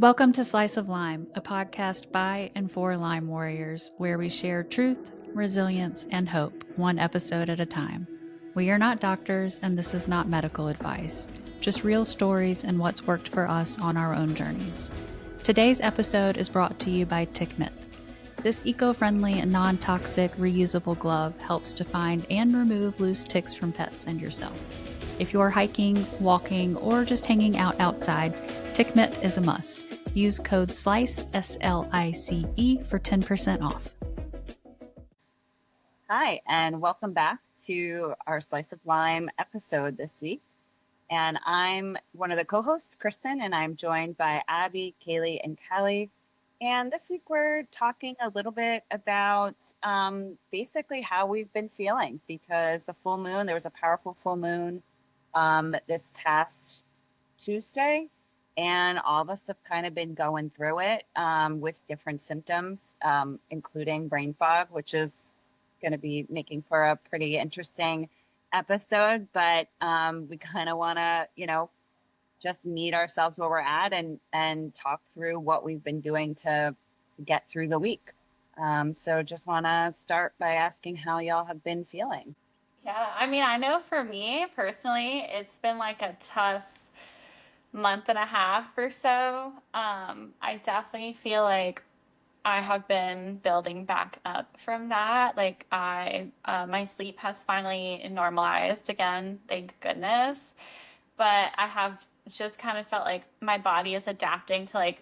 Welcome to Slice of Lyme, a podcast by and for Lyme warriors, where we share truth, resilience, and hope, one episode at a time. We are not doctors, and this is not medical advice, just real stories and what's worked for us on our own journeys. Today's episode is brought to you by Tickmit. This eco-friendly and non-toxic reusable glove helps to find and remove loose ticks from pets and yourself. If you're hiking, walking, or just hanging out outside, Tickmit is a must. Use code SLICE, S-L-I-C-E, for 10% off. Hi, and welcome back to our Slice of Lyme episode this week. And I'm one of the co-hosts, Kristen, and I'm joined by Abby, Kaylee, and Callie. And this week we're talking a little bit about basically how we've been feeling, because the full moon, there was a powerful full moon this past Tuesday, and all of us have kind of been going through it with different symptoms, including brain fog, which is going to be making for a pretty interesting episode. But we kind of want to, just meet ourselves where we're at and talk through what we've been doing to get through the week. So just want to start by asking how y'all have been feeling. Yeah, I mean, I know for me personally, it's been like a tough month and a half or so. I definitely feel like I have been building back up from that. Like my sleep has finally normalized again, thank goodness. But I have just kind of felt like my body is adapting to like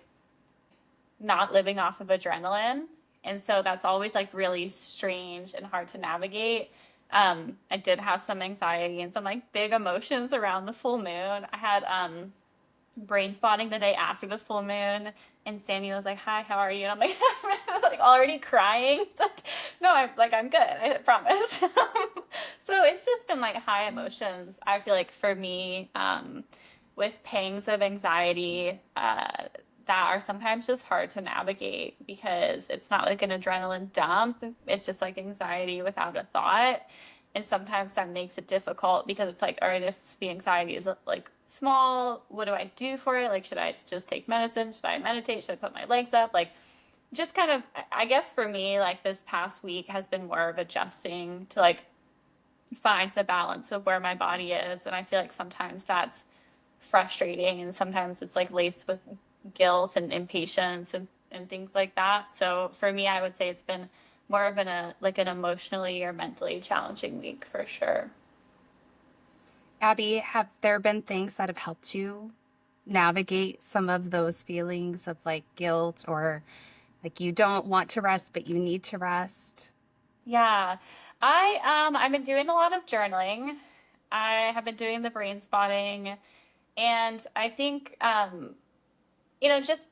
not living off of adrenaline. And so that's always like really strange and hard to navigate. I did have some anxiety and some like big emotions around the full moon. I had brain spotting the day after the full moon, and Sammy was like, "Hi, how are you?" And I'm like, I was like already crying. It's like, no, I'm good. I promise. So it's just been like high emotions. I feel like for me, with pangs of anxiety, that are sometimes just hard to navigate because it's not like an adrenaline dump. It's just like anxiety without a thought. And sometimes that makes it difficult because it's like, all right, if the anxiety is like small, what do I do for it? Like, should I just take medicine? Should I meditate? Should I put my legs up? Like, just kind of, I guess for me, like this past week has been more of adjusting to like find the balance of where my body is. And I feel like sometimes that's frustrating and sometimes it's like laced with guilt and impatience and things like that. So for me, I would say it's been more of an emotionally or mentally challenging week for sure. Abby, have there been things that have helped you navigate some of those feelings of like guilt or like you don't want to rest, but you need to rest? Yeah. I've been doing a lot of journaling. I have been doing the brain spotting, and I think just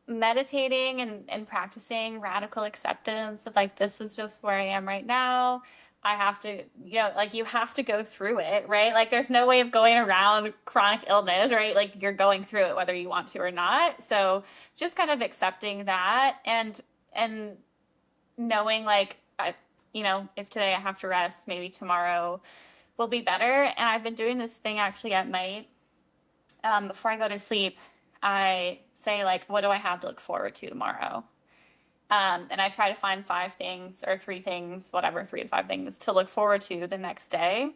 meditating and practicing radical acceptance of like this is just where I am right now. I have to, like you have to go through it, right? Like there's no way of going around chronic illness, right? Like you're going through it whether you want to or not. So just kind of accepting that and knowing like if today I have to rest, maybe tomorrow will be better. And I've been doing this thing actually at night before I go to sleep. I say like, what do I have to look forward to tomorrow? And I try to find 5 things or 3 things, whatever, 3 to 5 things to look forward to the next day,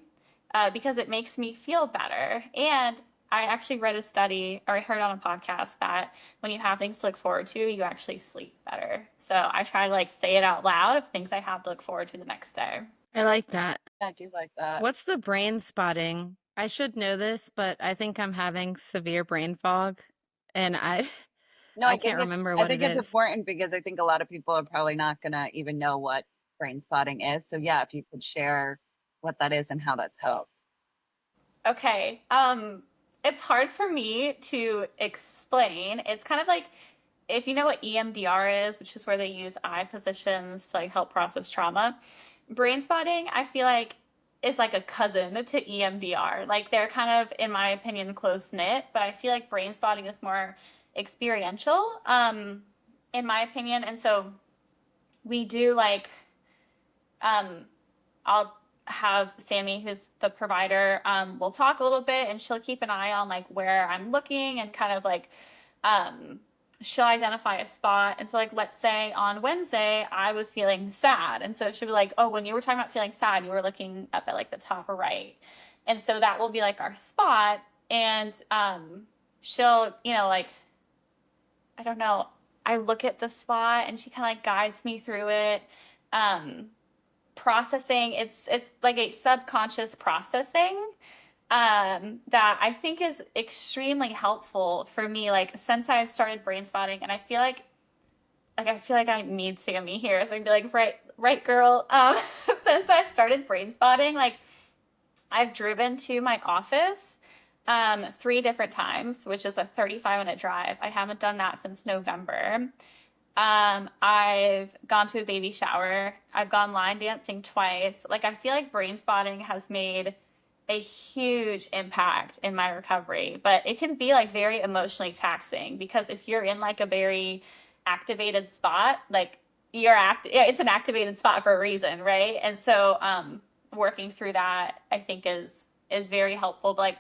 because it makes me feel better. And I actually read a study, or I heard on a podcast, that when you have things to look forward to, you actually sleep better. So I try to like say it out loud of things I have to look forward to the next day. I like that. I do like that. What's the brain spotting? I should know this, but I think I'm having severe brain fog, and No, I can't remember what I think it it's is. important because I think a lot of people are probably not going to even know what brain spotting is. So yeah, if you could share what that is and how that's helped. Okay. It's hard for me to explain. It's kind of like if you know what EMDR is, which is where they use eye positions to like help process trauma. Brain spotting, I feel like, is like a cousin to EMDR. Like they're kind of, in my opinion, close knit, but I feel like brain spotting is more experiential, in my opinion. And so we do like, I'll have Sammy, who's the provider, we'll talk a little bit and she'll keep an eye on like where I'm looking and kind of like she'll identify a spot. And so, like, let's say on Wednesday, I was feeling sad. And so she'll be like, oh, when you were talking about feeling sad, you were looking up at like the top right. And so that will be like our spot. And she'll, you know, like, I don't know, I look at the spot and she kind of like guides me through it. Um, Processing, it's like a subconscious processing that I think is extremely helpful for me. Like since I've started brain spotting, and I feel like I need Sammy here, so I'd be like, right, girl. Since I've started brain spotting, like I've driven to my office 3 different times, which is a 35-minute drive. I haven't done that since November. I've gone to a baby shower. I've gone line dancing twice. Like I feel like brain spotting has made a huge impact in my recovery, but it can be like very emotionally taxing because if you're in like a very activated spot, like it's an activated spot for a reason, right? And so working through that I think is very helpful. But like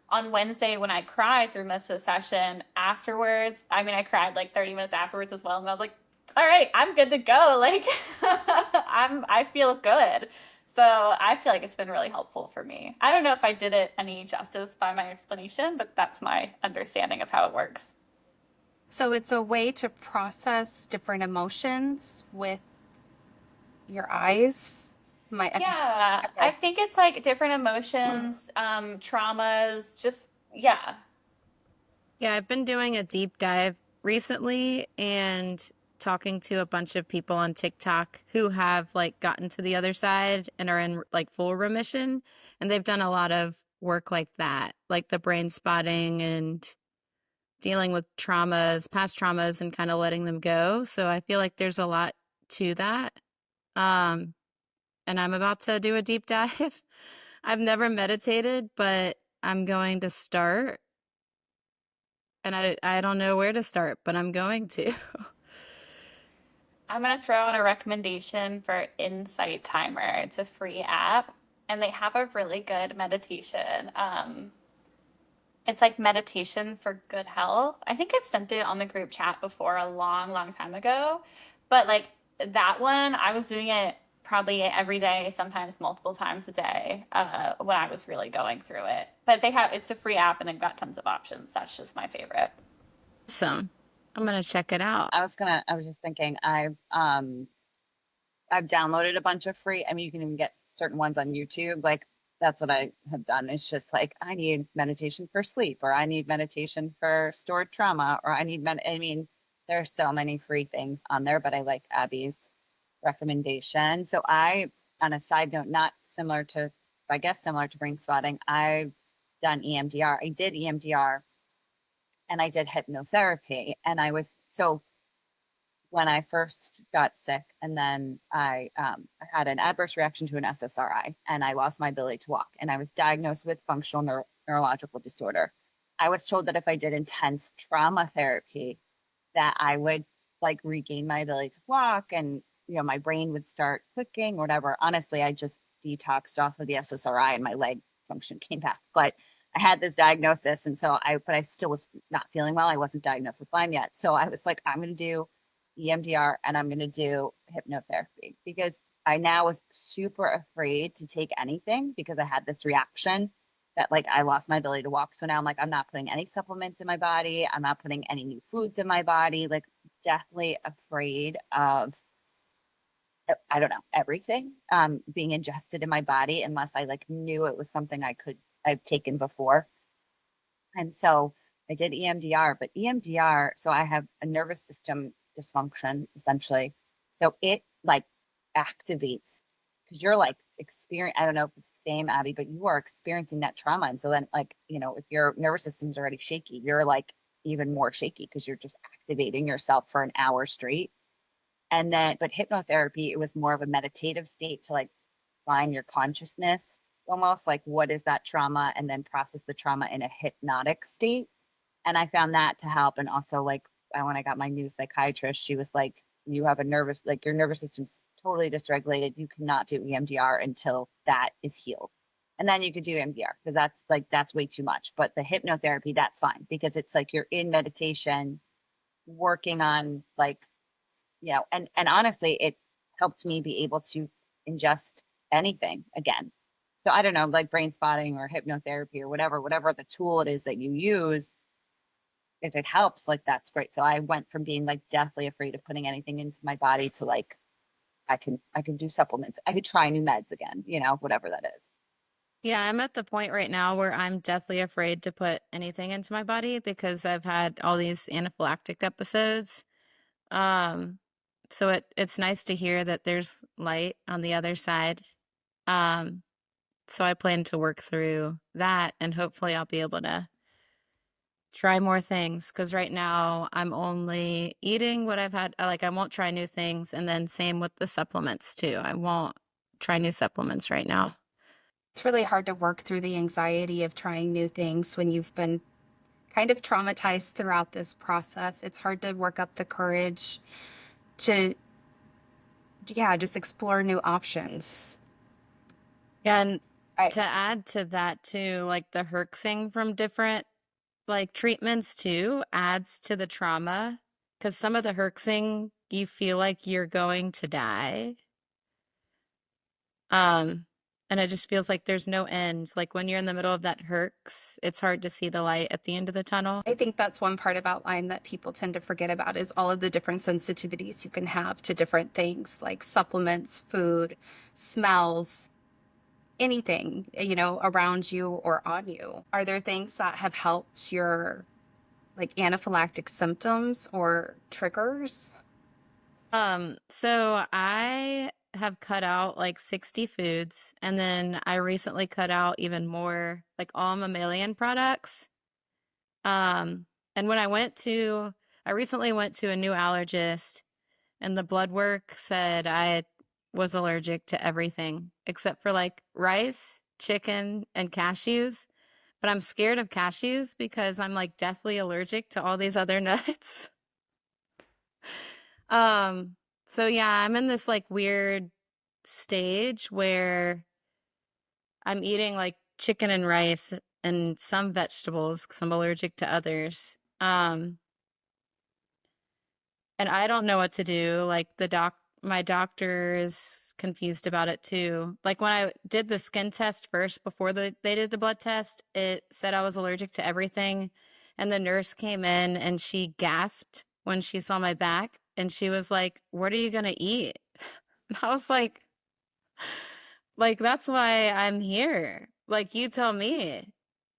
on Wednesday when I cried through most of the session afterwards, I mean I cried like 30 minutes afterwards as well, and I was like, all right, I'm good to go. Like I feel good. So I feel like it's been really helpful for me. I don't know if I did it any justice by my explanation, but that's my understanding of how it works. So it's a way to process different emotions with your eyes. My Yeah, okay. I think it's like different emotions, traumas, just, yeah. Yeah, I've been doing a deep dive recently and talking to a bunch of people on TikTok who have like gotten to the other side and are in like full remission. And they've done a lot of work like that, like the brain spotting and dealing with traumas, past traumas, and kind of letting them go. So I feel like there's a lot to that. Um, and I'm about to do a deep dive. I've never meditated, but I'm going to start. And I don't know where to start, but I'm going to. I'm going to throw out a recommendation for Insight Timer. It's a free app, and they have a really good meditation. It's like meditation for good health. I think I've sent it on the group chat before a long, long time ago. But like that one, I was doing it probably every day, sometimes multiple times a day when I was really going through it. But it's a free app and they've got tons of options. That's just my favorite. Awesome. I'm going to check it out. I was just thinking, I've downloaded a bunch of free. I mean, you can even get certain ones on YouTube. Like that's what I have done. It's just like I need meditation for sleep, or I need meditation for stored trauma, or I mean, there are so many free things on there, but I like Abby's recommendation. So on a side note, not similar to, I guess similar to brain spotting, I've done EMDR. I did EMDR and I did hypnotherapy, and I was so when I first got sick, and then I had an adverse reaction to an SSRI, and I lost my ability to walk, and I was diagnosed with functional neurological disorder. I was told that if I did intense trauma therapy, that I would like regain my ability to walk, and my brain would start clicking or whatever. Honestly, I just detoxed off of the SSRI, and my leg function came back, but I had this diagnosis, and but I still was not feeling well. I wasn't diagnosed with Lyme yet, so I was like, I'm going to do EMDR and I'm going to do hypnotherapy, because I now was super afraid to take anything because I had this reaction that like I lost my ability to walk. So now I'm like, I'm not putting any supplements in my body. I'm not putting any new foods in my body. Like definitely afraid of, I don't know, everything being ingested in my body unless I like knew it was something I've taken before. And so I did EMDR, but EMDR, so I have a nervous system dysfunction essentially. So it like activates, because you're like I don't know if it's the same, Abby, but you are experiencing that trauma. And so then like, if your nervous system's already shaky, you're like even more shaky because you're just activating yourself for an hour straight. And then, but hypnotherapy, it was more of a meditative state to like find your consciousness, almost like what is that trauma, and then process the trauma in a hypnotic state. And I found that to help. And also like when I got my new psychiatrist, she was like, you have your nervous system's totally dysregulated. You cannot do EMDR until that is healed. And then you could do EMDR because that's way too much. But the hypnotherapy, that's fine because it's like you're in meditation working on like, and honestly, it helped me be able to ingest anything again. So I don't know, like brain spotting or hypnotherapy or whatever the tool it is that you use, if it helps, like that's great. So I went from being like deathly afraid of putting anything into my body to like I can do supplements. I could try new meds again, whatever that is. Yeah, I'm at the point right now where I'm deathly afraid to put anything into my body because I've had all these anaphylactic episodes. Um, so it's nice to hear that there's light on the other side. Um, so I plan to work through that and hopefully I'll be able to try more things because right now I'm only eating what I've had. Like I won't try new things, and then same with the supplements too. I won't try new supplements right now. It's really hard to work through the anxiety of trying new things when you've been kind of traumatized throughout this process. It's hard to work up the courage to, yeah, just explore new options. Yeah, and I, to add to that too, like the herxing from different like treatments too adds to the trauma because some of the herxing you feel like you're going to die. Um, and it just feels like there's no end. Like when you're in the middle of that herx, it's hard to see the light at the end of the tunnel. I think that's one part about Lyme that people tend to forget about is all of the different sensitivities you can have to different things like supplements, food, smells, anything, around you or on you. Are there things that have helped your like anaphylactic symptoms or triggers? So I have cut out like 60 foods, and then I recently cut out even more, like all mammalian products. Um, and I recently went to a new allergist, and the blood work said I was allergic to everything except for like rice, chicken, and cashews. But I'm scared of cashews because I'm like deathly allergic to all these other nuts. Um, so yeah, I'm in this like weird stage where I'm eating like chicken and rice and some vegetables because I'm allergic to others. And I don't know what to do. Like my doctor is confused about it too. Like when I did the skin test first before they did the blood test, it said I was allergic to everything. And the nurse came in and she gasped when she saw my back and she was like, "What are you gonna eat?" And I was like, that's why I'm here. Like, you tell me.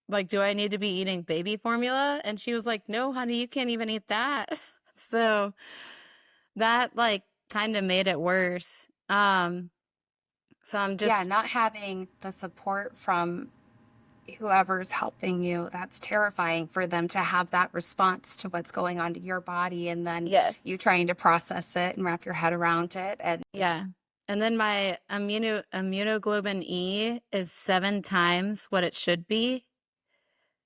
Like, do I need to be eating baby formula? And she was like, "No, honey, you can't even eat that." So that like kind of made it worse. So I'm Yeah, just, not having the support from whoever's helping you, that's terrifying for them to have that response to what's going on to your body and then you yes. trying to process it and wrap your head around it. And Yeah. And then my immunoglobulin E is 7 times what it should be,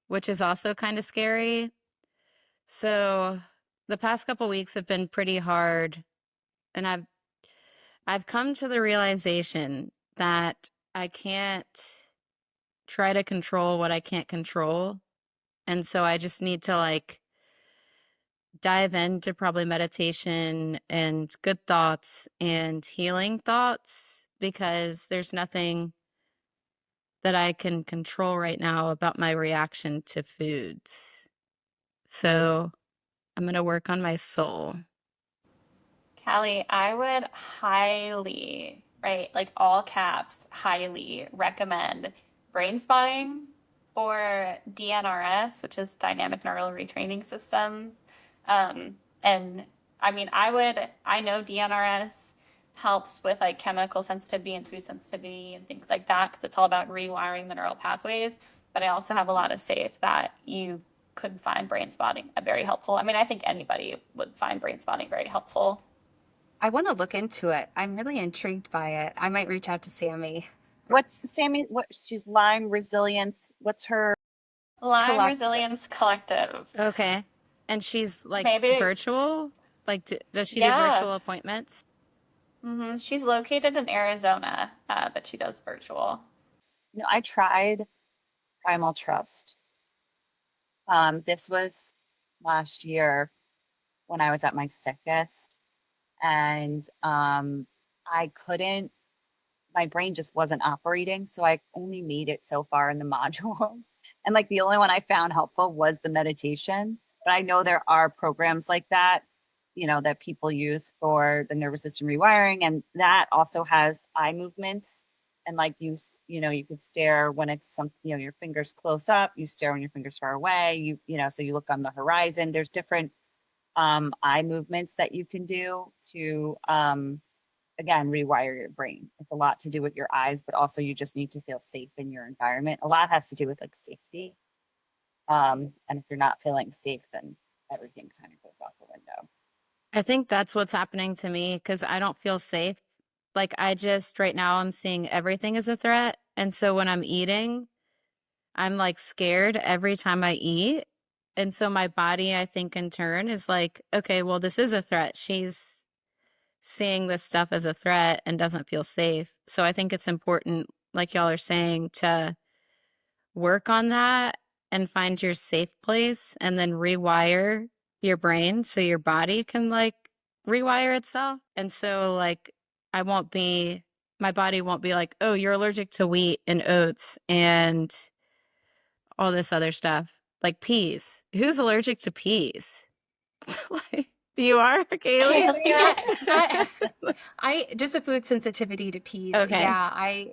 which is also kind of scary. So the past couple weeks have been pretty hard, and I've come to the realization that I can't try to control what I can't control. And so I just need to like dive into probably meditation and good thoughts and healing thoughts because there's nothing that I can control right now about my reaction to foods. So I'm going to work on my soul. Callie, I would highly, right, like all caps, highly recommend brain spotting or DNRS, which is dynamic neural retraining system. And I mean, I know DNRS helps with like chemical sensitivity and food sensitivity and things like that because it's all about rewiring the neural pathways. But I also have a lot of faith that you could find brain spotting very helpful. I mean, I think anybody would find brain spotting very helpful. I want to look into it. I'm really intrigued by it. I might reach out to Sammy. What's Sammy? What she's Lyme resilience? What's her? Lyme Collective. Resilience Collective. Okay. And she's like Maybe, virtual? Like, does she do yeah. virtual appointments? She's located in Arizona, but she does virtual. I tried Primal Trust. This was last year, when I was at my sickest. And I couldn't, my brain just wasn't operating. So I only made it so far in the modules. And like the only one I found helpful was the meditation. But I know there are programs like that, that people use for the nervous system rewiring. And that also has eye movements. And like you could stare when it's your fingers close up, you stare when your fingers far away, so you look on the horizon. There's different eye movements that you can do to again rewire your brain. It's a lot to do with your eyes, but also you just need to feel safe in your environment. A lot has to do with like safety, and if you're not feeling safe, then everything kind of goes out the window. I think that's what's happening to me because I don't feel safe. Like right now I'm seeing everything as a threat. And so when I'm eating, I'm like scared every time I eat. And so my body, I think in turn is like, okay, well, this is a threat. She's seeing this stuff as a threat and doesn't feel safe. So I think it's important, like y'all are saying, to work on that and find your safe place and then rewire your brain so your body can like rewire itself. And so like my body won't be like, "Oh, you're allergic to wheat and oats and all this other stuff." Like peas. Who's allergic to peas? Like, you are, Kaylee? Yeah, I just a food sensitivity to peas. Okay. Yeah,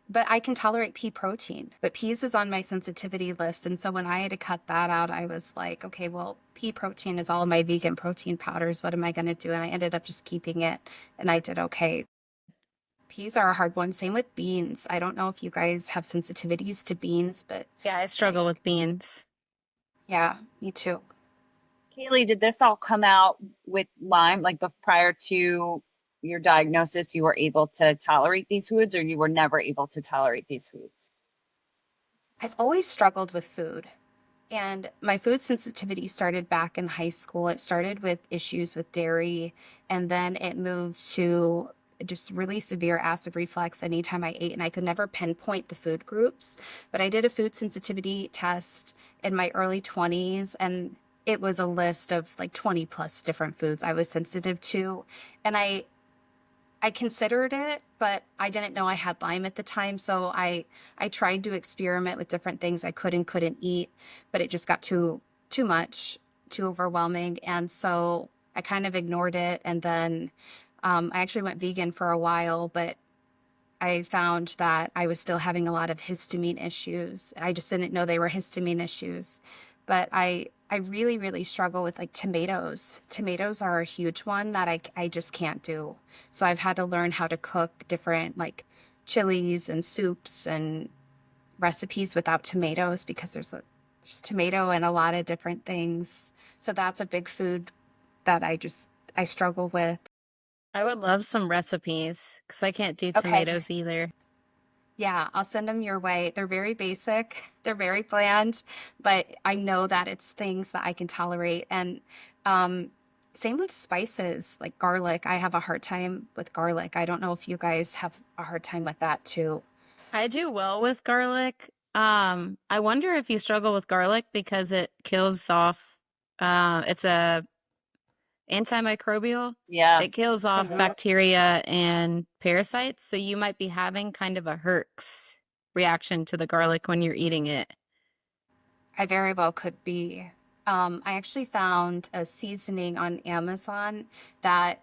but I can tolerate pea protein. But peas is on my sensitivity list, and so when I had to cut that out, I was like, okay, well, pea protein is all of my vegan protein powders. What am I going to do? And I ended up just keeping it, and I did okay. Peas are a hard one. Same with beans. I don't know if you guys have sensitivities to beans, but Yeah, I struggle with beans. yeah, me too. Kaylee, did this all come out with Lyme, like prior to your diagnosis? You were able to tolerate these foods, or you were never able to tolerate these foods? I've always struggled with food. And my food sensitivity started back in high school. It started with issues with dairy, and then it moved to just really severe acid reflux anytime I ate, and I could never pinpoint the food groups. But I did a food sensitivity test in my early 20s, and it was a list of like 20 plus different foods I was sensitive to. And I considered it, but I didn't know I had Lyme at the time. So I tried to experiment with different things I could and couldn't eat, but it just got too much, too overwhelming. And so I kind of ignored it. And then I actually went vegan for a while, but I found that I was still having a lot of histamine issues. I just didn't know they were histamine issues. But I really, really struggle with like tomatoes. Tomatoes are a huge one that I just can't do. So I've had to learn how to cook different like chilies and soups and recipes without tomatoes because there's tomato in a lot of different things. So that's a big food that I struggle with. I would love some recipes because I can't do Okay. tomatoes either. Yeah, I'll send them your way. They're very basic, they're very bland, but I know that it's things that I can tolerate. And um, same with spices, like garlic. I have a hard time with garlic. I don't know if you guys have a hard time with that too. I do well with garlic. I wonder if you struggle with garlic because it kills off, it's a antimicrobial. Yeah. It kills off Mhm. bacteria and parasites. So you might be having kind of a Herx reaction to the garlic when you're eating it. I very well could be. I actually found a seasoning on Amazon that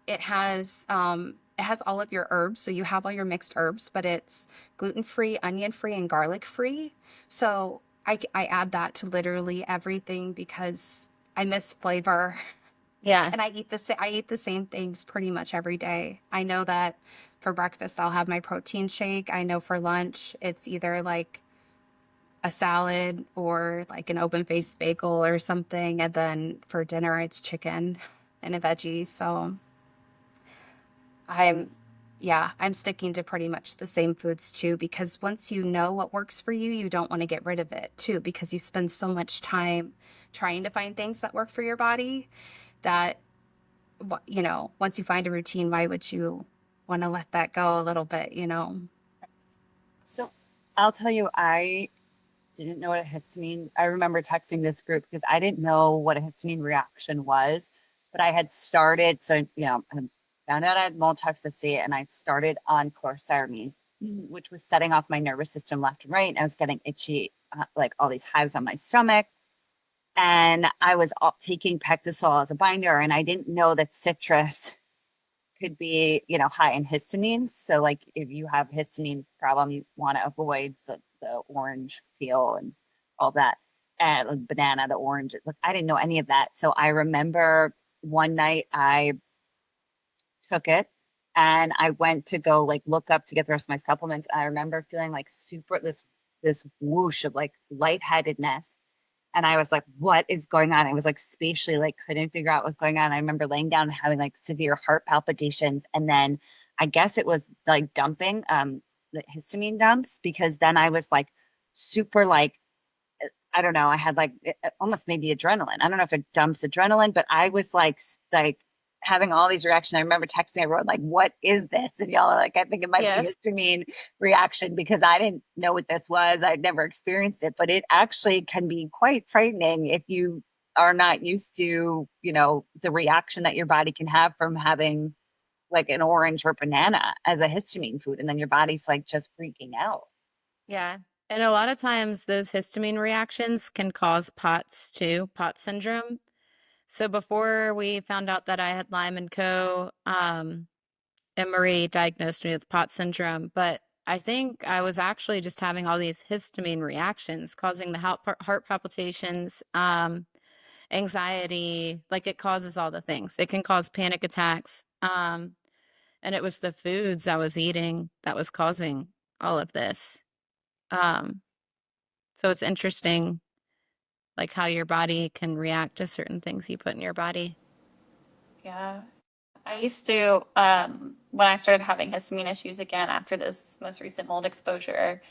it has all of your herbs, so you have all your mixed herbs, but it's gluten-free, onion-free, and garlic-free. So I add that to literally everything because I miss flavor, Yeah. and I eat the same things pretty much every day. I know that for breakfast I'll have my protein shake. I know for lunch it's either like a salad or like an open-faced bagel or something, and then for dinner it's chicken and a veggie. So I'm, yeah, I'm sticking to pretty much the same foods too, because once you know what works for you, you don't want to get rid of it too, because you spend so much time trying to find things that work for your body that, once you find a routine, why would you want to let that go a little bit? So I'll tell you, I didn't know what a histamine. I remember texting this group because I didn't know what a histamine reaction was. but I had started, so, I found out I had mold toxicity and I started on chlorstyramine, which was setting off my nervous system left and right. And I was getting itchy, like all these hives on my stomach. And I was taking Pectosol as a binder, and I didn't know that citrus could be, high in histamines. So like if you have histamine problem, you want to avoid the orange peel and all that. And the banana, the orange. Look, I didn't know any of that. So I remember one night I took it and I went to go like look up to get the rest of my supplements. I remember feeling like super this whoosh of like lightheadedness. And I was like, what is going on? I was like spatially like couldn't figure out what was going on. I remember laying down and having like severe heart palpitations. And then I guess it was like dumping the histamine dumps, because then I was like super like, I don't know, I had like almost maybe adrenaline. I don't know if it dumps adrenaline, but I was like having all these reactions. I remember texting everyone like, what is this? And y'all are like, I think it might be Yes. histamine reaction, because I didn't know what this was. I'd never experienced it, but it actually can be quite frightening if you are not used to, the reaction that your body can have from having like an orange or banana as a histamine food. And then your body's like just freaking out. Yeah. And a lot of times those histamine reactions can cause POTS too, POTS syndrome. So before we found out that I had Lyme and Co., and Marie diagnosed me with POTS syndrome, but I think I was actually just having all these histamine reactions causing the heart palpitations, anxiety, like it causes all the things. It can cause panic attacks. And it was the foods I was eating that was causing all of this. Um, so it's interesting, like how your body can react to certain things you put in your body. Yeah. I used to, when I started having histamine issues again after this most recent mold exposure,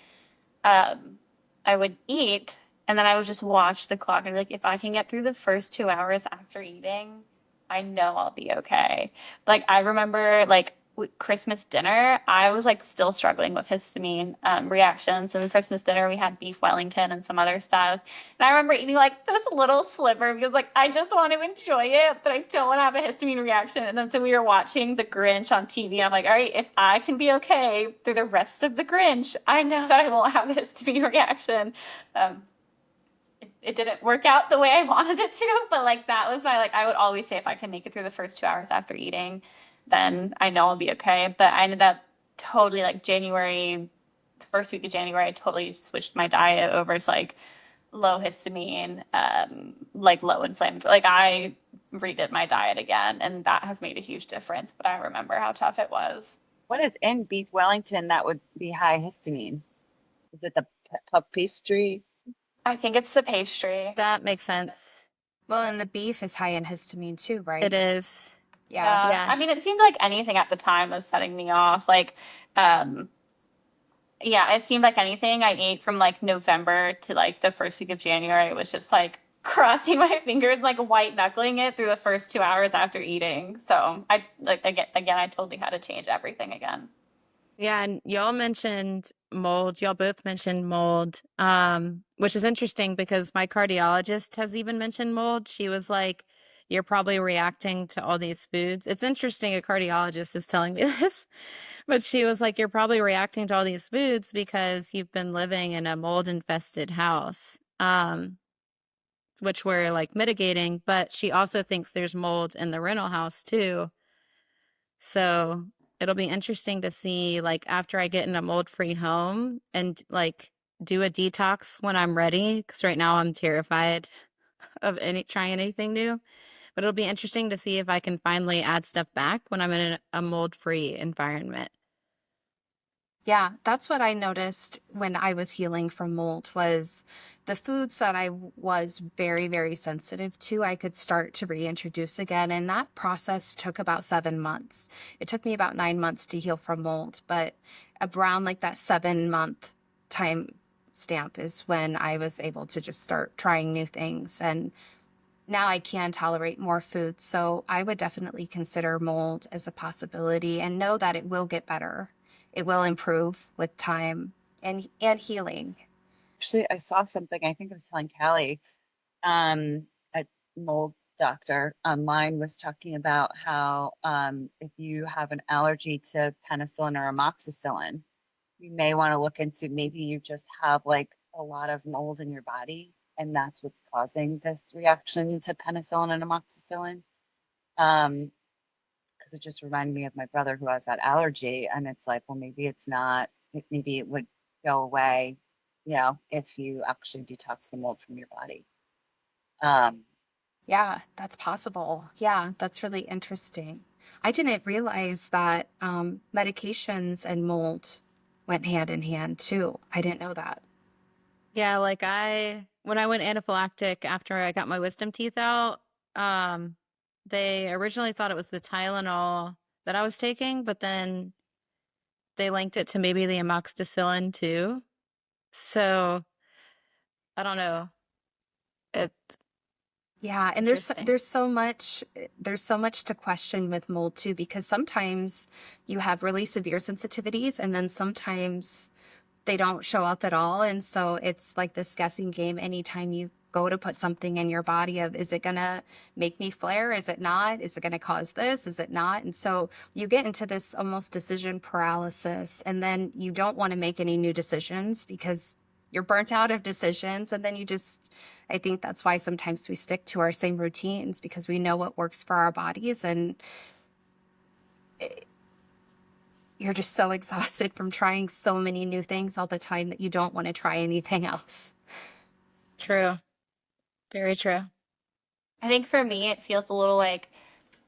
um, I would eat and then I would just watch the clock and be like, if I can get through the first 2 hours after eating, I know I'll be okay. Like I remember like Christmas dinner, I was like still struggling with histamine reactions. And Christmas dinner, we had beef Wellington and some other stuff. And I remember eating like this little sliver because like I just want to enjoy it, but I don't want to have a histamine reaction. And then so we were watching The Grinch on TV. And I'm like, all right, if I can be okay through the rest of The Grinch, I know that I won't have a histamine reaction. It didn't work out the way I wanted it to, but like that was my like I would always say if I can make it through the first 2 hours after eating, then I know I'll be okay. But I ended up totally like the first week of January, I totally switched my diet over to like low histamine, like low inflammatory. Like I redid my diet again, and that has made a huge difference. But I remember how tough it was. What is in beef Wellington that would be high histamine? Is it the puff pastry? I think it's the pastry. That makes sense. Well, and the beef is high in histamine too, right? It is. Yeah. Yeah. Yeah. I mean, it seemed like anything at the time was setting me off. Like, um, yeah, it seemed like anything I ate from like November to like the first week of January was just like crossing my fingers, like white knuckling it through the first 2 hours after eating. So I like again, I totally had to change everything again. Yeah, and y'all mentioned mold. Y'all both mentioned mold, which is interesting because my cardiologist has even mentioned mold. She was like, "You're probably reacting to all these foods." It's interesting a cardiologist is telling me this, but she was like, "You're probably reacting to all these foods because you've been living in a mold infested house." Which we're like mitigating, but she also thinks there's mold in the rental house too. So it'll be interesting to see, like, after I get in a mold-free home and like do a detox when I'm ready, because right now I'm terrified of trying anything new. But it'll be interesting to see if I can finally add stuff back when I'm in a mold-free environment. Yeah, that's what I noticed when I was healing from mold was the foods that I was very, very sensitive to, I could start to reintroduce again. And that process took about 7 months. It took me about 9 months to heal from mold, but around like that 7 month time stamp is when I was able to just start trying new things. And now I can tolerate more food. So I would definitely consider mold as a possibility and know that it will get better. It will improve with time and healing. Actually, I saw something. I think I was telling Callie, a mold doctor online was talking about how if you have an allergy to penicillin or amoxicillin, you may want to look into maybe you just have like a lot of mold in your body, and that's what's causing this reaction to penicillin and amoxicillin. Because it just reminded me of my brother who has that allergy, and it's like, well, maybe it's not, maybe it would go away, if you actually detox the mold from your body. Yeah, that's possible. Yeah, that's really interesting. I didn't realize that medications and mold went hand in hand too. I didn't know that. Yeah, like when I went anaphylactic after I got my wisdom teeth out, um, they originally thought it was the Tylenol that I was taking, but then they linked it to maybe the amoxicillin too. So I don't know. It's Yeah, and interesting. there's so much to question with mold too, because sometimes you have really severe sensitivities and then sometimes they don't show up at all. And so it's like this guessing game anytime you go to put something in your body of, is it gonna make me flare? Is it not? Is it gonna cause this? Is it not? And so you get into this almost decision paralysis, and then you don't want to make any new decisions because you're burnt out of decisions. And then I think that's why sometimes we stick to our same routines because we know what works for our bodies. And you're just so exhausted from trying so many new things all the time that you don't want to try anything else. True. Very true. I think for me, it feels a little like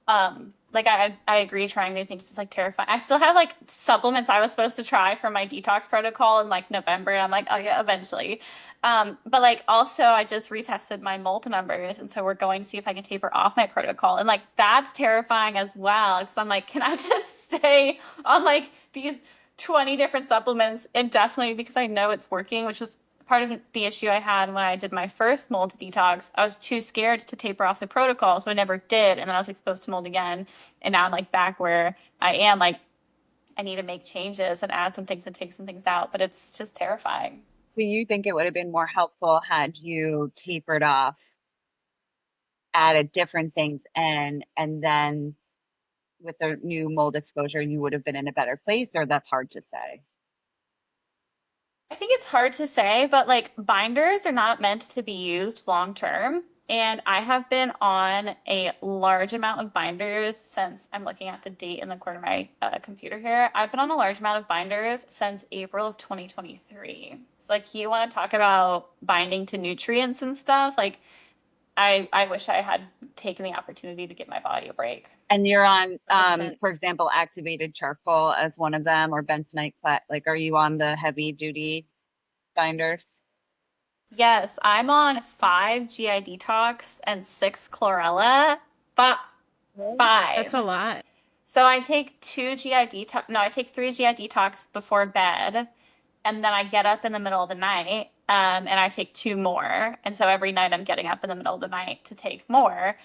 I agree trying new things is like terrifying. I still have like supplements I was supposed to try for my detox protocol in like November. And I'm like, oh yeah, eventually. But like also I just retested my mold numbers. And so we're going to see if I can taper off my protocol. And like that's terrifying as well. Because I'm like, can I just stay on like these 20 different supplements indefinitely because I know it's working, which was part of the issue I had when I did my first mold detox. I was too scared to taper off the protocol, so I never did. And then I was exposed to mold again. And now I'm like back where I am. Like, I need to make changes and add some things and take some things out, but it's just terrifying. So you think it would have been more helpful had you tapered off, added different things, and then with the new mold exposure, you would have been in a better place, or that's hard to say? I think it's hard to say, but like binders are not meant to be used long term. And I have been on a large amount of binders since I'm looking at the date in the corner of my computer here. I've been on a large amount of binders since April of 2023. So, like, you want to talk about binding to nutrients and stuff? Like, I wish I had taken the opportunity to give my body a break. And you're on, That makes sense. for example, activated charcoal as one of them, or bentonite like, are you on the heavy duty binders? Yes, I'm on 5 GI detox and 6 chlorella. But That's five. a lot. So I take 2 GI detox. No, I take 3 GI detox before bed, and then I get up in the middle of the night, and I take two more. And so every night I'm getting up in the middle of the night to take more.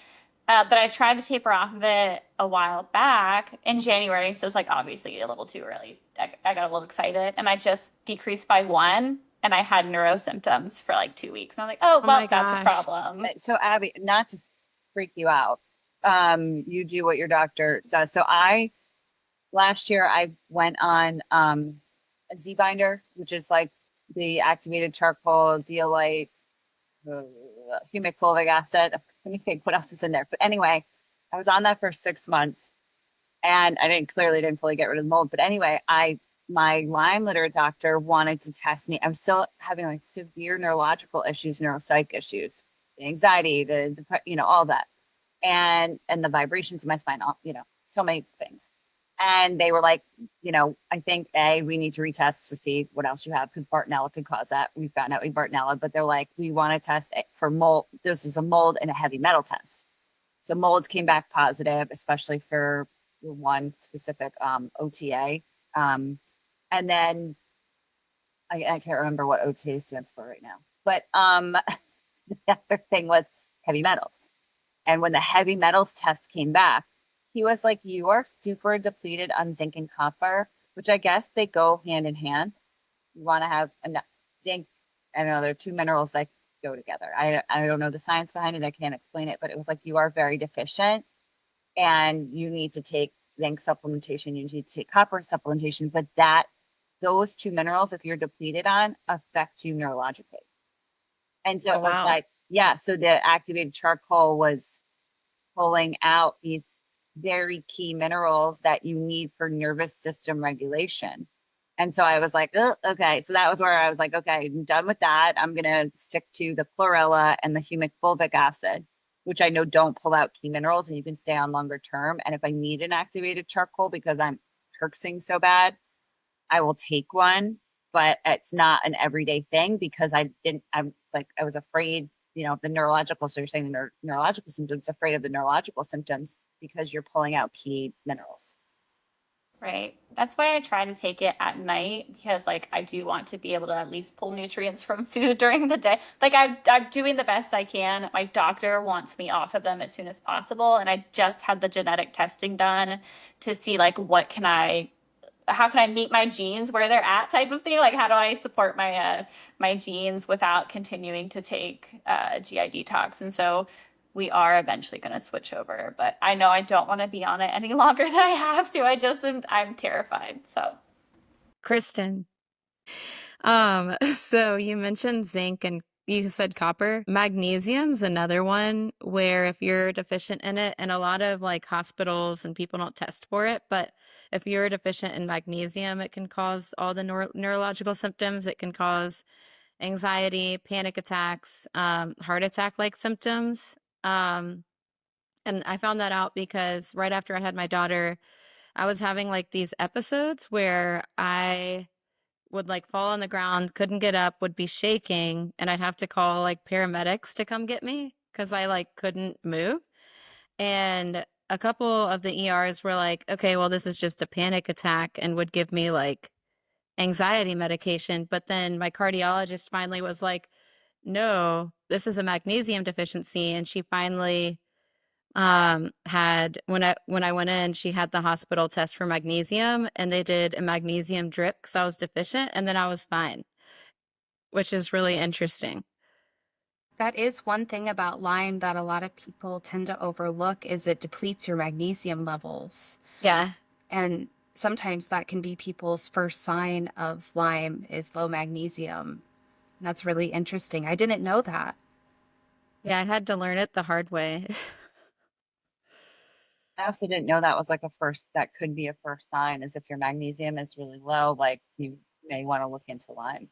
But I tried to taper off of it a while back in January, so it's like obviously a little too early. I got a little excited, and I just decreased by one, and I had neuro symptoms for like 2 weeks. And I'm like, oh, Oh well, my that's a gosh. problem. So Abby, not to freak you out, you do what your doctor says. So last year I went on a Z binder, which is like the activated charcoal, zeolite, uh, humic fulvic acid. Let me think what else is in there. But anyway, I was on that for 6 months, and I clearly didn't fully get rid of the mold. But anyway, my Lyme litter doctor wanted to test me. I'm still having like severe neurological issues, neuropsych issues, the anxiety, all that, and the vibrations in my spine, so many things. And they were like, I think we need to retest to see what else you have because Bartonella could cause that. We found out we Bartonella, but they're like, we want to test it for mold. This is a mold and a heavy metal test. So molds came back positive, especially for one specific OTA. And then I can't remember what OTA stands for right now, but the other thing was heavy metals. And when the heavy metals test came back, he was like, you are super depleted on zinc and copper, which I guess they go hand in hand. You want to have enough zinc. I don't know, there are two minerals like go together. I don't know the science behind it. I can't explain it, but it was like, you are very deficient and you need to take zinc supplementation, you need to take copper supplementation, but those two minerals, if you're depleted on, affect you neurologically. And so Oh, it was wow. like, yeah, so the activated charcoal was pulling out these very key minerals that you need for nervous system regulation. And so I was like, oh, okay. So that was where I was like, okay, I'm done with that. I'm going to stick to the chlorella and the humic fulvic acid, which I know don't pull out key minerals and you can stay on longer term. And if I need an activated charcoal because I'm herxing so bad, I will take one, but it's not an everyday thing because I was afraid, the neurological. So you're saying the neurological symptoms, afraid of the neurological symptoms because you're pulling out key minerals. Right. That's why I try to take it at night because, like, I do want to be able to at least pull nutrients from food during the day. Like, I'm doing the best I can. My doctor wants me off of them as soon as possible. And I just had the genetic testing done to see, like, how can I meet my genes where they're at type of thing? Like, how do I support my genes without continuing to take GI detox? And so we are eventually going to switch over, but I know I don't want to be on it any longer than I have to. I'm terrified. So, Kristen, so you mentioned zinc and you said copper. Magnesium's another one where if you're deficient in it, and a lot of like hospitals and people don't test for it, but if you're deficient in magnesium, it can cause all the neurological symptoms. It can cause anxiety, panic attacks, heart attack-like symptoms. And I found that out because right after I had my daughter, I was having like these episodes where I would like fall on the ground, couldn't get up, would be shaking, and I'd have to call like paramedics to come get me because I like couldn't move. And a couple of the ERs were like, okay, well, this is just a panic attack, and would give me like anxiety medication. But then my cardiologist finally was like, no, this is a magnesium deficiency. And she finally had when I went in, she had the hospital test for magnesium and they did a magnesium drip because I was deficient, and then I was fine, which is really interesting. That is one thing about Lyme that a lot of people tend to overlook is it depletes your magnesium levels. Yeah. And sometimes that can be people's first sign of Lyme is low magnesium. That's really interesting. I didn't know that. Yeah, I had to learn it the hard way. I also didn't know that could be a first sign is if your magnesium is really low, like you may want to look into Lyme.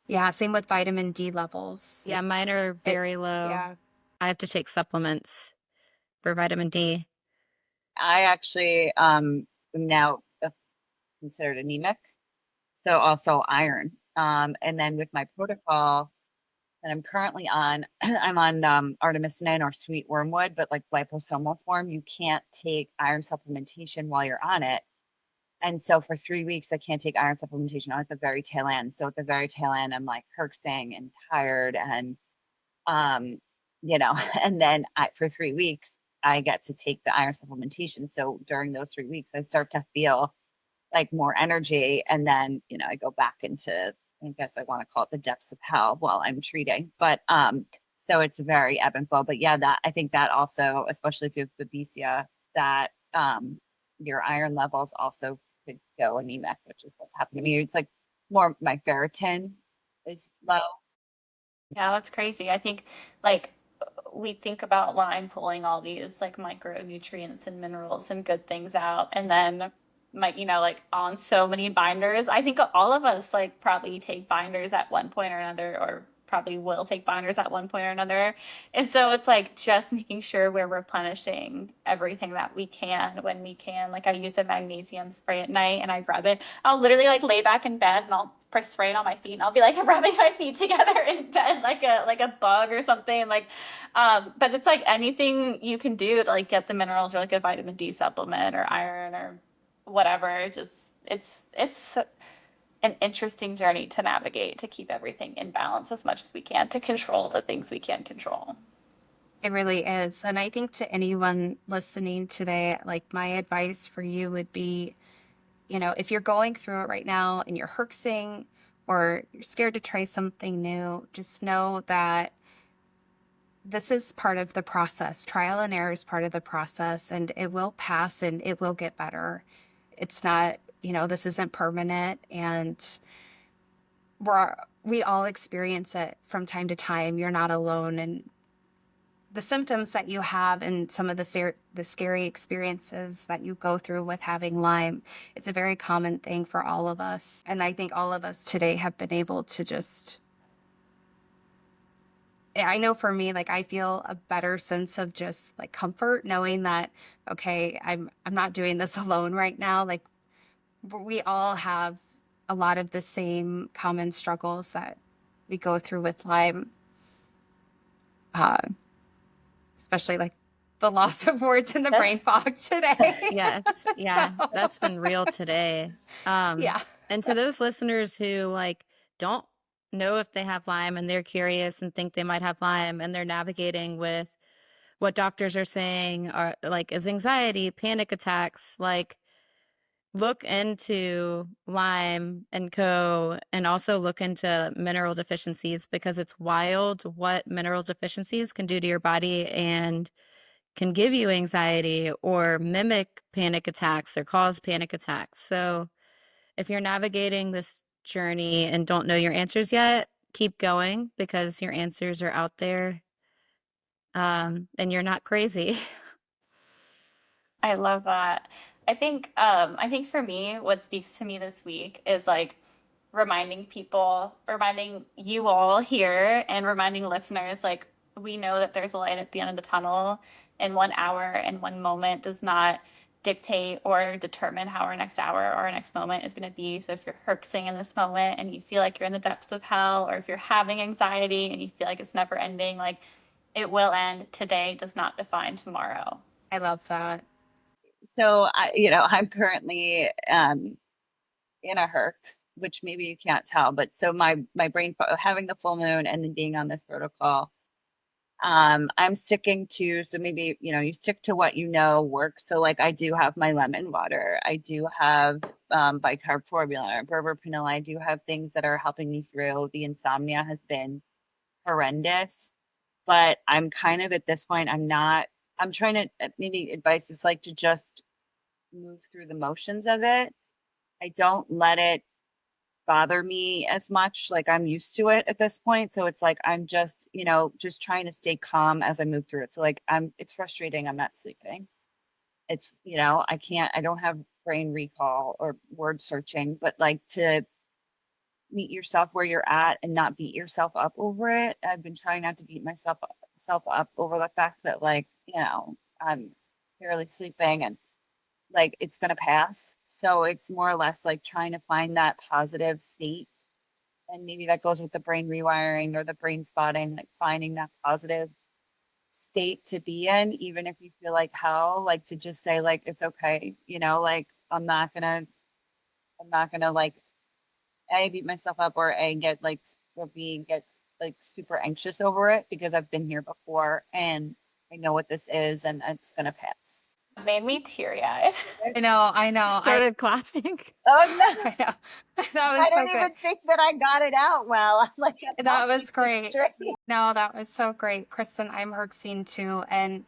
Yeah, same with vitamin D levels. Yeah, mine are It, very low. yeah, I have to take supplements for vitamin D. I actually am now considered anemic, so also iron. And then with my protocol that I'm currently on, I'm on artemisinin or sweet wormwood, but like liposomal form, you can't take iron supplementation while you're on it. And so for 3 weeks, I can't take iron supplementation at the very tail end. So at the very tail end, I'm like herxing and tired and, um, and then for 3 weeks, I get to take the iron supplementation. So during those 3 weeks, I start to feel like more energy. And then, I go back into, I guess I want to call it the depths of hell while I'm treating. But, so it's very ebb and flow. But yeah, I think that also, especially if you have babesia, that, your iron levels also could go anemic, which is what's happening to me. It's like more my ferritin is low. yeah, that's crazy. I think, like, we think about Lyme pulling all these like micronutrients and minerals and good things out, and then like on so many binders. I think all of us like probably take binders at one point or another, or probably will take binders at one point or another. And so it's like just making sure we're replenishing everything that we can when we can. Like, I use a magnesium spray at night and I rub it. I'll literally like lay back in bed and I'll press spray it on my feet and I'll be like rubbing my feet together in bed like a bug or something. Like, but it's like anything you can do to like get the minerals, or like a vitamin D supplement or iron or whatever. Just it's an interesting journey to navigate, to keep everything in balance as much as we can, to control the things we can control. it really is. And I think to anyone listening today, like my advice for you would be, if you're going through it right now and you're herxing or you're scared to try something new, just know that this is part of the process. Trial and error is part of the process, and it will pass and it will get better. It's not, this isn't permanent, and we all experience it from time to time. You're not alone. And the symptoms that you have and some of the scary experiences that you go through with having Lyme, it's a very common thing for all of us. And I think all of us today have been able to just, I know for me, like, I feel a better sense of just like comfort knowing that, okay, I'm not doing this alone right now. Like, we all have a lot of the same common struggles that we go through with Lyme, uh, especially like the loss of words and the brain fog today. Yeah, So, that's been real today. yeah. And to those listeners who like don't know if they have Lyme and they're curious and think they might have Lyme and they're navigating with what doctors are saying are like is anxiety, panic attacks, like look into Lyme and Co. and also look into mineral deficiencies because it's wild what mineral deficiencies can do to your body and can give you anxiety or mimic panic attacks or cause panic attacks. So if you're navigating this journey and don't know your answers yet, keep going because your answers are out there, and you're not crazy. I love that. I think for me, what speaks to me this week is like reminding people, reminding you all here and reminding listeners, like we know that there's a light at the end of the tunnel, and 1 hour and one moment does not dictate or determine how our next hour or our next moment is going to be. So if you're herxing in this moment and you feel like you're in the depths of hell, or if you're having anxiety and you feel like it's never ending, like it will end. Today does not define tomorrow. I love that. So I'm currently in a herx, which maybe you can't tell, but so my brain having the full moon and then being on this protocol, I'm sticking to, so maybe you stick to what works. So like I do have my lemon water, I do have bicarb formula or berber vanilla, I do have things that are helping me through. The insomnia has been horrendous, but I'm kind of at this point, I'm trying to, maybe advice is like to just move through the motions of it. I don't let it bother me as much. Like I'm used to it at this point. So it's like I'm just, just trying to stay calm as I move through it. So like it's frustrating. I'm not sleeping. It's, I don't have brain recall or word searching, but like to meet yourself where you're at and not beat yourself up over it. I've been trying not to beat myself up over the fact that like, I'm barely sleeping and like it's going to pass. So it's more or less like trying to find that positive state. And maybe that goes with the brain rewiring or the brain spotting, like finding that positive state to be in, even if you feel like hell, like to just say like it's okay, like I'm not gonna like A, beat myself up, or A, get like or B, get like super anxious over it because I've been here before and I know what this is and it's gonna pass. Made me teary-eyed. I know. Started clapping. Oh no. I know. That was I so didn't good. even think that I got it out well. I'm like, That was great. No, that was so great. Kristen, I'm herxing too. And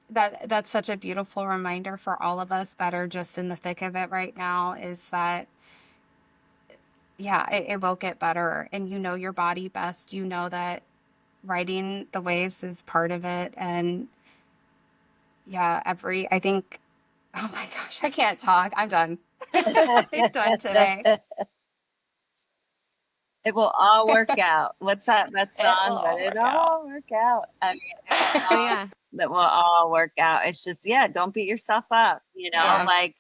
that's such a beautiful reminder for all of us that are just in the thick of it right now is that, yeah, it will get better. And you know your body best. You know that riding the waves is part of it. And yeah, I think, oh my gosh, I can't talk. I'm done. I'm done today. It will all work out. What's that song? But It it'll all work out. I mean, Yeah. that will all work out. It's just, yeah, don't beat yourself up. Yeah. Like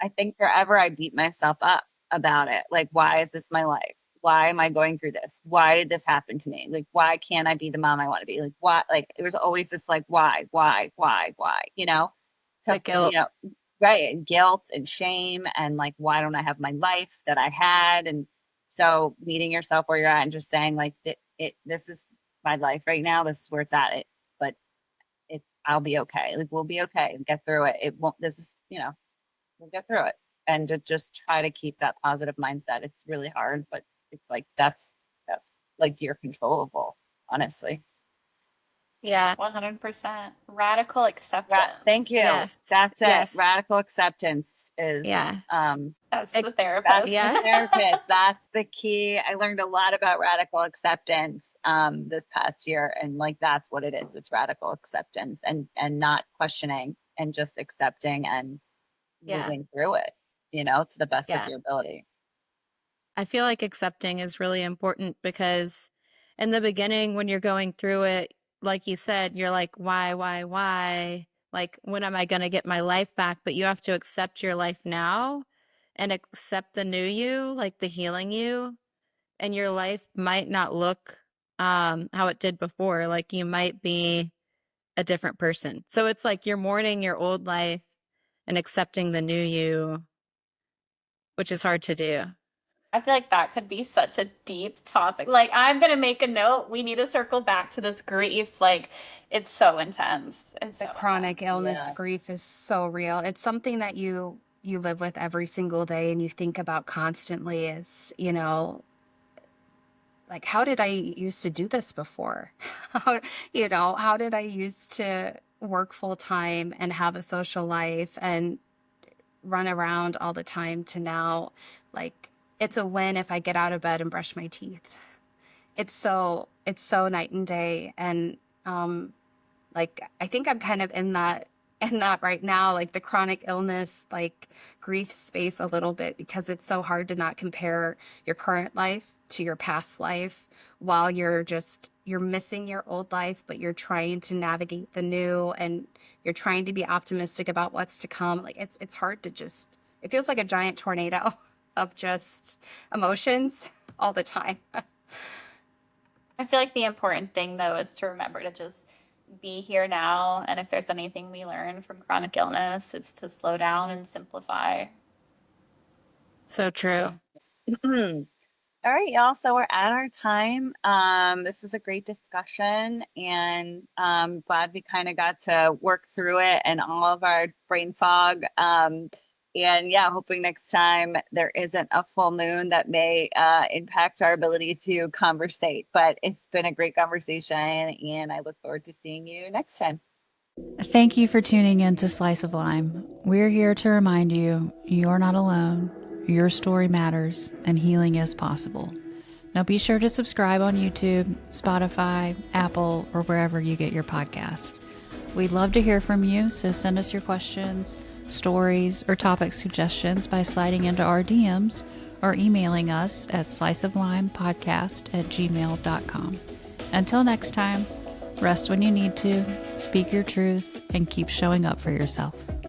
I think forever I beat myself up about it. Like, why is this my life? Why am I going through this? Why did this happen to me? Like, why can't I be the mom I want to be? Like, why? Like, there was always this, like, why? So, The guilt. right. And guilt and shame. And like, why don't I have my life that I had? And so meeting yourself where you're at and just saying, like, this is my life right now. This is where it's at. But I'll be okay. Like, we'll be okay. Get through it. It won't, we'll get through it. and to just try to keep that positive mindset. It's really hard, but it's like, that's like you're controllable, honestly. Yeah. 100%. Radical acceptance. Thank you. Yes. That's it. Yes. Radical acceptance is, Yeah. That's the that's therapist. Yeah. the therapist. That's the key. I learned a lot about radical acceptance this past year, and like that's what it is. It's radical acceptance and not questioning and just accepting and Yeah. moving through it, to the best of Yeah. your ability. I feel like accepting is really important because in the beginning, when you're going through it, like you said, you're like, why? Like, when am I going to get my life back? But you have to accept your life now and accept the new you, like the healing you. And your life might not look how it did before. Like, you might be a different person. So it's like you're mourning your old life and accepting the new you, which is hard to do. I feel like that could be such a deep topic. Like, I'm going to make a note. We need to circle back to this grief. Like, it's so intense. It's The so chronic intense. illness Yeah. grief is so real. It's something that you live with every single day and you think about constantly is, like, how did I used to do this before? How did I used to work full time and have a social life and run around all the time to now, like, it's a win if I get out of bed and brush my teeth. It's so night and day. And like, I think I'm kind of in that right now, like the chronic illness, like grief space a little bit, because it's so hard to not compare your current life to your past life while you're missing your old life, but you're trying to navigate the new, and you're trying to be optimistic about what's to come. Like, it's hard to just, it feels like a giant tornado of just emotions all the time. I feel like the important thing, though, is to remember to just be here now. And if there's anything we learn from chronic illness, it's to slow down and simplify. So true. All right, y'all. So we're at our time. This is a great discussion, and glad we kind of got to work through it and all of our brain fog. And yeah, hoping next time there isn't a full moon that may impact our ability to conversate. But it's been a great conversation, and I look forward to seeing you next time. Thank you for tuning in to Slice of Lyme. We're here to remind you you're not alone, your story matters, and healing is possible. Now be sure to subscribe on YouTube, Spotify, Apple, or wherever you get your podcast. We'd love to hear from you, so send us your questions, stories, or topic suggestions by sliding into our DMs or emailing us at sliceoflimepodcast@gmail.com. Until next time, rest when you need to, speak your truth, and keep showing up for yourself.